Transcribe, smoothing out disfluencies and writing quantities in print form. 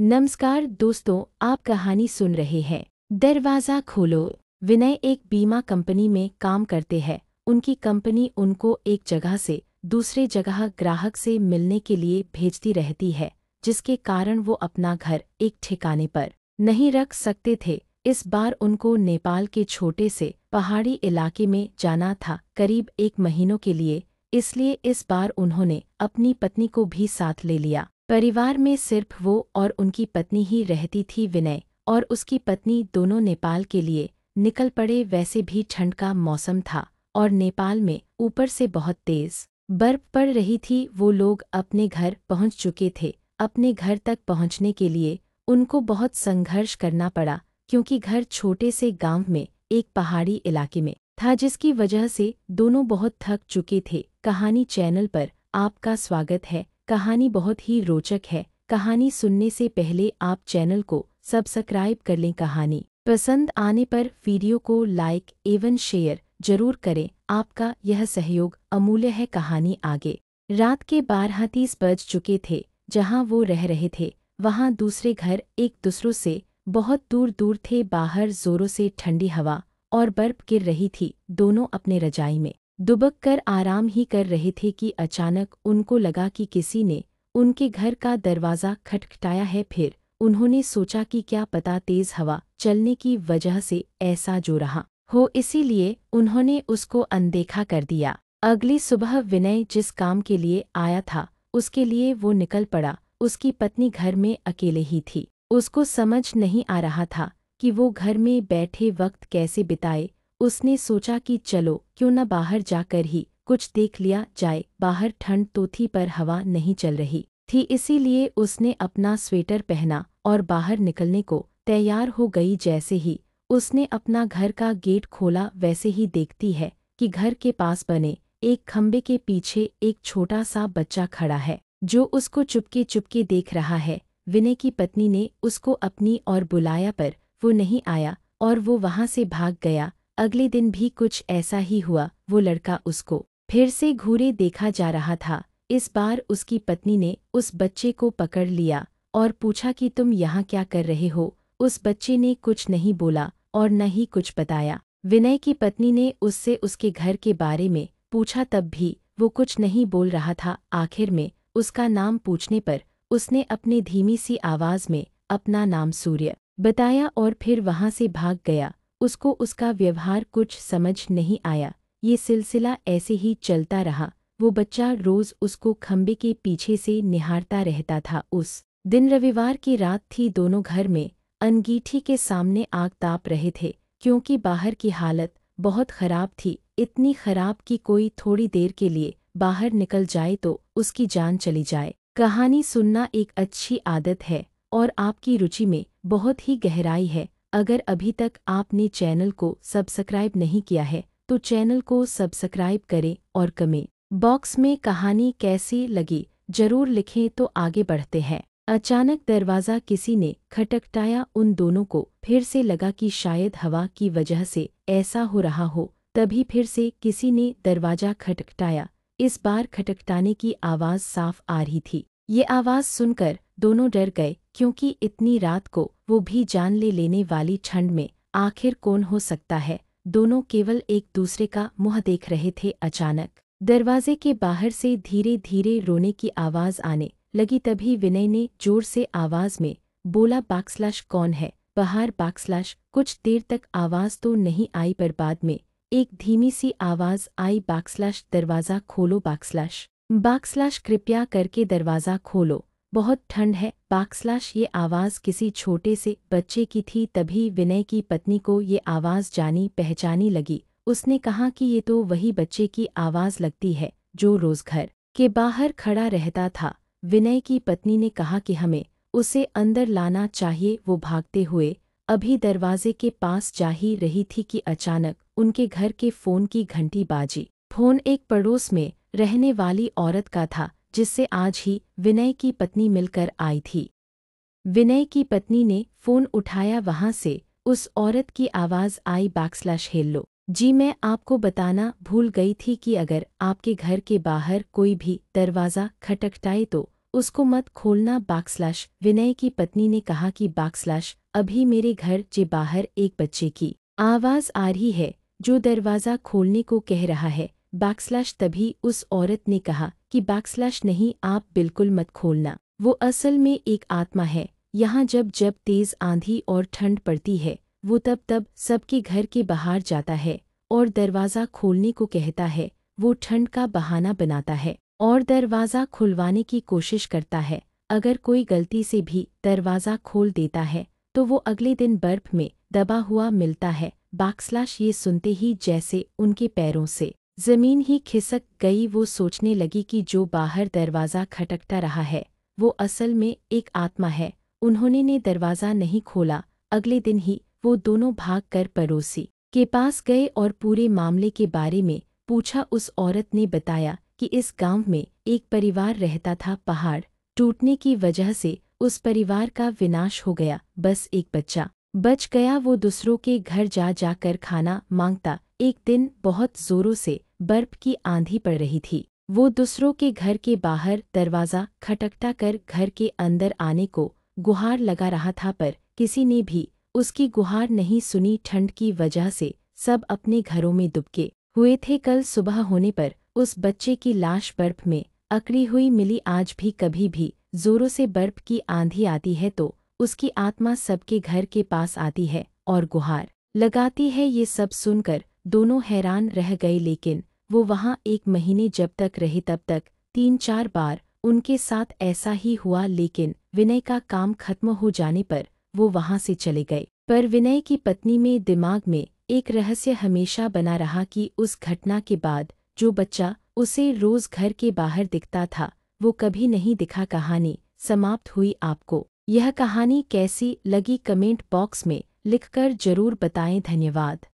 नमस्कार दोस्तों, आप कहानी सुन रहे हैं। दरवाज़ा खोलो। विनय एक बीमा कंपनी में काम करते हैं। उनकी कंपनी उनको एक जगह से दूसरे जगह ग्राहक से मिलने के लिए भेजती रहती है, जिसके कारण वो अपना घर एक ठिकाने पर नहीं रख सकते थे। इस बार उनको नेपाल के छोटे से पहाड़ी इलाके में जाना था, करीब 1 महीनों के लिए। इसलिए इस बार उन्होंने अपनी पत्नी को भी साथ ले लिया। परिवार में सिर्फ वो और उनकी पत्नी ही रहती थी। विनय और उसकी पत्नी दोनों नेपाल के लिए निकल पड़े। वैसे भी ठंड का मौसम था और नेपाल में ऊपर से बहुत तेज बर्फ पड़ रही थी। वो लोग अपने घर पहुंच चुके थे। अपने घर तक पहुंचने के लिए उनको बहुत संघर्ष करना पड़ा, क्योंकि घर छोटे से गांव में एक पहाड़ी इलाके में था, जिसकी वजह से दोनों बहुत थक चुके थे। कहानी चैनल पर आपका स्वागत है। कहानी बहुत ही रोचक है। कहानी सुनने से पहले आप चैनल को सब्सक्राइब कर लें। कहानी पसंद आने पर वीडियो को लाइक एवं शेयर जरूर करें। आपका यह सहयोग अमूल्य है। कहानी आगे। रात के 12:30 बज चुके थे। जहां वो रह रहे थे वहां दूसरे घर एक दूसरों से बहुत दूर दूर थे। बाहर जोरों से ठंडी हवा और बर्फ गिर रही थी। दोनों अपने रजाई में दुबक कर आराम ही कर रहे थे कि अचानक उनको लगा कि किसी ने उनके घर का दरवाज़ा खटखटाया है। फिर उन्होंने सोचा कि क्या पता तेज़ हवा चलने की वजह से ऐसा जो रहा हो, इसीलिए उन्होंने उसको अनदेखा कर दिया। अगली सुबह विनय जिस काम के लिए आया था उसके लिए वो निकल पड़ा। उसकी पत्नी घर में अकेले ही थी। उसको समझ नहीं आ रहा था कि वो घर में बैठे वक्त कैसे बिताए। उसने सोचा कि चलो क्यों न बाहर जाकर ही कुछ देख लिया जाए। बाहर ठंड तो थी पर हवा नहीं चल रही थी, इसीलिए उसने अपना स्वेटर पहना और बाहर निकलने को तैयार हो गई। जैसे ही उसने अपना घर का गेट खोला, वैसे ही देखती है कि घर के पास बने एक खंबे के पीछे एक छोटा सा बच्चा खड़ा है, जो उसको चुपके चुपके देख रहा है। विनय की पत्नी ने उसको अपनी ओर बुलाया पर वो नहीं आया और वो वहां से भाग गया। अगले दिन भी कुछ ऐसा ही हुआ। वो लड़का उसको फिर से घूरे देखा जा रहा था। इस बार उसकी पत्नी ने उस बच्चे को पकड़ लिया और पूछा कि तुम यहाँ क्या कर रहे हो। उस बच्चे ने कुछ नहीं बोला और न ही कुछ बताया। विनय की पत्नी ने उससे उसके घर के बारे में पूछा, तब भी वो कुछ नहीं बोल रहा था। आखिर में उसका नाम पूछने पर उसने अपने धीमी सी आवाज़ में अपना नाम सूर्य बताया और फिर वहाँ से भाग गया। उसको उसका व्यवहार कुछ समझ नहीं आया। ये सिलसिला ऐसे ही चलता रहा। वो बच्चा रोज़ उसको खंबे के पीछे से निहारता रहता था। उस दिन रविवार की रात थी। दोनों घर में अंगीठी के सामने आग ताप रहे थे, क्योंकि बाहर की हालत बहुत खराब थी। इतनी खराब कि कोई थोड़ी देर के लिए बाहर निकल जाए तो उसकी जान चली जाए। कहानी सुनना एक अच्छी आदत है और आपकी रुचि में बहुत ही गहराई है। अगर अभी तक आपने चैनल को सब्सक्राइब नहीं किया है तो चैनल को सब्सक्राइब करें और कमेंट बॉक्स में कहानी कैसी लगी जरूर लिखें। तो आगे बढ़ते हैं। अचानक दरवाज़ा किसी ने खटखटाया। उन दोनों को फिर से लगा कि शायद हवा की वजह से ऐसा हो रहा हो। तभी फिर से किसी ने दरवाज़ा खटखटाया। इस बार खटखटाने की आवाज़ साफ आ रही थी। ये आवाज़ सुनकर दोनों डर गए, क्योंकि इतनी रात को वो भी जान ले लेने वाली ठंड में आखिर कौन हो सकता है। दोनों केवल एक दूसरे का मुंह देख रहे थे। अचानक दरवाजे के बाहर से धीरे धीरे रोने की आवाज़ आने लगी। तभी विनय ने जोर से आवाज़ में बोला, बैकस्लैश कौन है बाहर। बैकस्लैश कुछ देर तक आवाज़ तो नहीं आई, पर बाद में एक धीमी सी आवाज़ आई, बैकस्लैश दरवाज़ा खोलो। बैकस्लैश कृपया करके दरवाज़ा खोलो, बहुत ठंड है। बैकस्लैश ये आवाज़ किसी छोटे से बच्चे की थी। तभी विनय की पत्नी को ये आवाज़ जानी पहचानी लगी। उसने कहा कि ये तो वही बच्चे की आवाज़ लगती है जो रोज़ घर के बाहर खड़ा रहता था। विनय की पत्नी ने कहा कि हमें उसे अंदर लाना चाहिए। वो भागते हुए अभी दरवाजे के पास जा ही रही थी कि अचानक उनके घर के फ़ोन की घंटी बाजी। फ़ोन एक पड़ोस में रहने वाली औरत का था, जिससे आज ही विनय की पत्नी मिलकर आई थी। विनय की पत्नी ने फ़ोन उठाया। वहाँ से उस औरत की आवाज़ आई, बैकस्लैश हेलो जी, मैं आपको बताना भूल गई थी कि अगर आपके घर के बाहर कोई भी दरवाज़ा खटखटाए तो उसको मत खोलना। विनय की पत्नी ने कहा कि अभी मेरे घर के बाहर एक बच्चे की आवाज़ आ रही है जो दरवाज़ा खोलने को कह रहा है। तभी उस औरत ने कहा कि नहीं, आप बिल्कुल मत खोलना, वो असल में एक आत्मा है। यहाँ जब जब तेज़ आंधी और ठंड पड़ती है वो तब तब सबके घर के बाहर जाता है और दरवाज़ा खोलने को कहता है। वो ठंड का बहाना बनाता है और दरवाज़ा खुलवाने की कोशिश करता है। अगर कोई गलती से भी दरवाज़ा खोल देता है तो वो अगले दिन बर्फ में दबा हुआ मिलता है। ये सुनते ही जैसे उनके पैरों से ज़मीन ही खिसक गई। वो सोचने लगी कि जो बाहर दरवाज़ा खटखटा रहा है वो असल में एक आत्मा है। उन्होंने ने दरवाज़ा नहीं खोला। अगले दिन ही वो दोनों भागकर पड़ोसी के पास गए और पूरे मामले के बारे में पूछा। उस औरत ने बताया कि इस गांव में एक परिवार रहता था। पहाड़ टूटने की वजह से उस परिवार का विनाश हो गया। बस एक बच्चा बच गया। वो दूसरों के घर जा जाकर खाना मांगता। एक दिन बहुत जोरों से बर्फ की आंधी पड़ रही थी। वो दूसरों के घर के बाहर दरवाज़ा खटखटा कर घर के अंदर आने को गुहार लगा रहा था, पर किसी ने भी उसकी गुहार नहीं सुनी। ठंड की वजह से सब अपने घरों में दुबके हुए थे। कल सुबह होने पर उस बच्चे की लाश बर्फ में अकड़ी हुई मिली। आज भी कभी भी जोरों से बर्फ की आंधी आती है तो उसकी आत्मा सबके घर के पास आती है और गुहार लगाती है। ये सब सुनकर दोनों हैरान रह गए, लेकिन वो वहाँ एक महीने जब तक रहे तब तक 3-4 बार उनके साथ ऐसा ही हुआ। लेकिन विनय का काम खत्म हो जाने पर वो वहाँ से चले गए। पर विनय की पत्नी में दिमाग में एक रहस्य हमेशा बना रहा कि उस घटना के बाद जो बच्चा उसे रोज घर के बाहर दिखता था वो कभी नहीं दिखा। कहानी समाप्त हुई। आपको यह कहानी कैसी लगी कमेंट बॉक्स में लिखकर जरूर बताएं। धन्यवाद।